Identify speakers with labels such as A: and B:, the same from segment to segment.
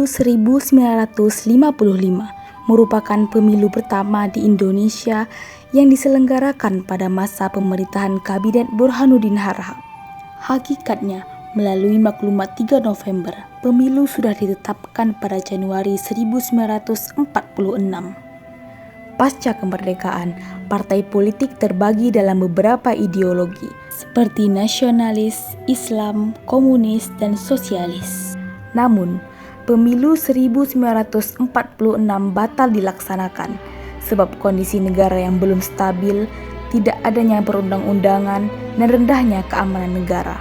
A: Pemilu 1955 merupakan pemilu pertama di Indonesia yang diselenggarakan pada masa pemerintahan Kabinet Burhanuddin Harahap. Hakikatnya, melalui maklumat 3 November, pemilu sudah ditetapkan pada Januari 1946. Pasca kemerdekaan, partai politik terbagi dalam beberapa ideologi, seperti nasionalis, Islam, komunis, dan sosialis. Namun, pemilu 1946 batal dilaksanakan sebab kondisi negara yang belum stabil, tidak adanya perundang-undangan, dan rendahnya keamanan negara.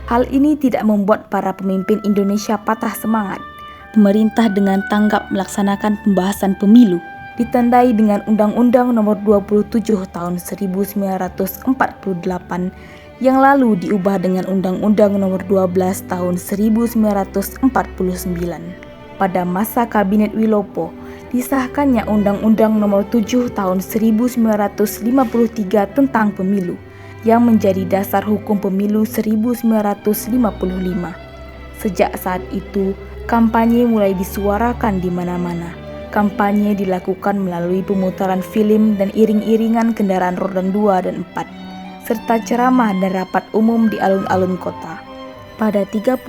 A: Hal ini tidak membuat para pemimpin Indonesia patah semangat. Pemerintah dengan tanggap melaksanakan pembahasan pemilu, ditandai dengan Undang-Undang Nomor 27 Tahun 1948 yang lalu diubah dengan Undang-Undang Nomor 12 Tahun 1949. Pada masa Kabinet Wilopo, disahkannya Undang-Undang Nomor 7 Tahun 1953 tentang pemilu, yang menjadi dasar hukum pemilu 1955. Sejak saat itu, kampanye mulai disuarakan di mana-mana. Kampanye dilakukan melalui pemutaran film dan iring-iringan kendaraan roda 2 dan 4, serta ceramah dan rapat umum di alun-alun kota. Pada 31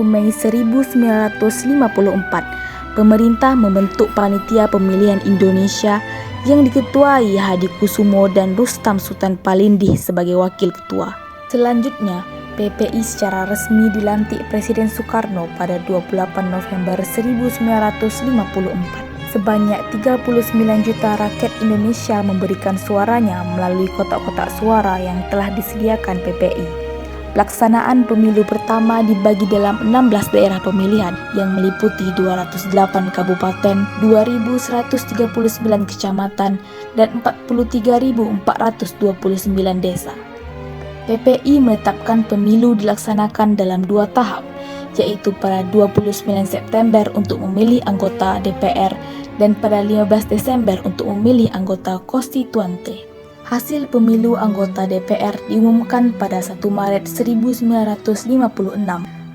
A: Mei 1954, pemerintah membentuk Panitia Pemilihan Indonesia yang diketuai Hadi Kusumo dan Rustam Sutan Palindih sebagai wakil ketua. Selanjutnya, PPI secara resmi dilantik Presiden Soekarno pada 28 November 1954. Sebanyak 39 juta rakyat Indonesia memberikan suaranya melalui kotak-kotak suara yang telah disediakan PPI. Pelaksanaan pemilu pertama dibagi dalam 16 daerah pemilihan yang meliputi 208 kabupaten, 2.139 kecamatan, dan 43.429 desa. PPI menetapkan pemilu dilaksanakan dalam 2 tahap, yaitu pada 29 September untuk memilih anggota DPR dan pada 15 Desember untuk memilih anggota konstituante. Hasil pemilu anggota DPR diumumkan pada 1 Maret 1956.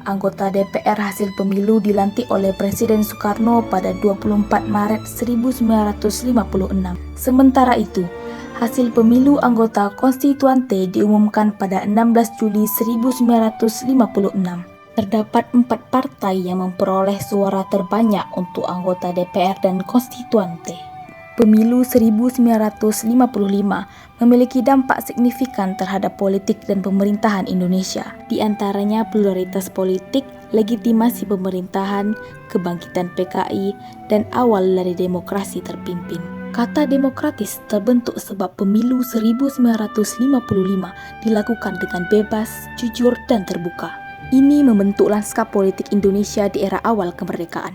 A: Anggota DPR hasil pemilu dilantik oleh Presiden Soekarno pada 24 Maret 1956. Sementara itu, hasil pemilu anggota konstituante diumumkan pada 16 Juli 1956. Terdapat 4 partai yang memperoleh suara terbanyak untuk anggota DPR dan konstituante. Pemilu 1955 memiliki dampak signifikan terhadap politik dan pemerintahan Indonesia. Di antaranya pluralitas politik, legitimasi pemerintahan, kebangkitan PKI, dan awal dari demokrasi terpimpin. Kata demokratis terbentuk sebab pemilu 1955 dilakukan dengan bebas, jujur, dan terbuka. Ini membentuk lanskap politik Indonesia di era awal kemerdekaan.